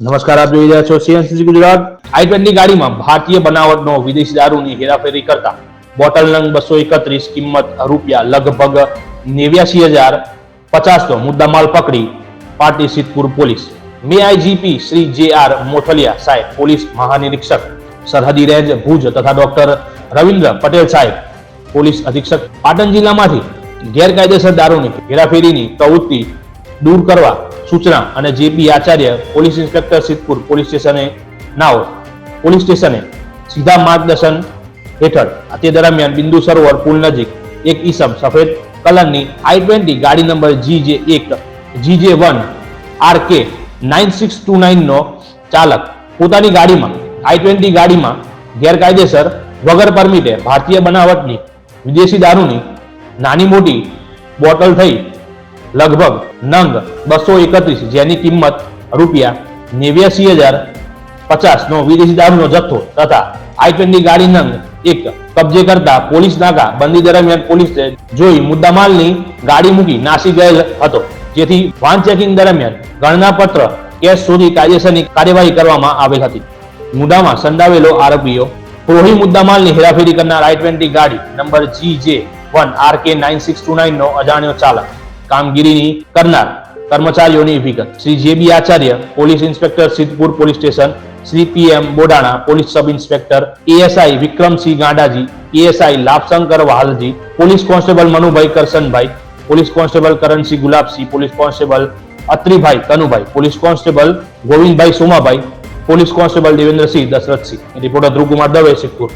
નમસ્કાર, આપ જોઈ રહ્યા છો સીએનસીસી ગુજરાત। i20 ગાડીમાં ભારતીય બનાવટનો વિદેશી દારૂની હેરાફેરી કરતા બોટલ નંગ 231 કિંમત રૂપિયા લગભગ 89,050 નો મુદ્દામાલ પકડી પાટી સિદ્ધપુર પોલીસ। મેઆઈજીપી શ્રી જે.આર. મોથલિયા સાહેબ, પોલીસ મહાનિરીક્ષક સરહદી રેન્જ ભુજ તથા ડોક્ટર રવિન્દ્ર પટેલ સાહેબ, પોલીસ અધિક્ષક પાટણ જિલ્લામાંથી ગેરકાયદેસર દારૂની હેરાફેરીની પ્રવૃત્તિ દૂર કરવા સૂચના અને JP Acharya, police inspector Sidhpur police સ્ટેશને સીધા માર્ગદર્શન હેઠળ તે દરમિયાન બિંદુ સરોવર પુલ નજીક એક ઈસમ સફેદ કલરની i20 ગાડી નંબર GJ1 RK 9629 નો ચાલક પોતાની ગાડીમાં i20 ગાડીમાં ગેરકાયદેસર વગર પરમિટે ભારતીય બનાવટની વિદેશી દારૂની નાની મોટી બોટલ થઈ લગભગ નંગ 231 જેની કિંમત રૂપિયા 89,050 નો વિદેશી દારૂનો જથ્થો તથા i20 ગાડી નંગ 1 કબજે કરતા પોલીસ નાકા બંદી દરમિયાન પોલીસે જોઈ મુદ્દામાલની ગાડી મૂકી નાસી ગયેલ હતો, જેથી વાહન ચેકિંગ દરમિયાન ગણનાપત્ર કેસ શોધી કાયદેસરની કાર્યવાહી કરવામાં આવેલ હતી। મુદ્દામાં સંડાવેલો આરોપીઓ પ્રોહી મુદ્દામાલની હેરાફેરી કરનાર i20 ગાડી નંબર GJ1 RK 9629 નો અજાણ્યો ચાલક, કામગીરી કરનાર કર્મચારીઓની વિગત Shri J B. Acharya, police inspector Sidhpur police station, Shri P M. Bodana, police sub inspector, ASI Vikramsinh Gandaji, ASI Labhshankar Vahalji, police constable Manubhai Karshanbhai, police constable Karansinh Gulabsinh, police constable Atribhai Kanubhai, police constable Govindbhai Somabhai, police constable Devendrasinh Dashrathsinh. Reporter Dhruvkumar Dave, Siddhpur.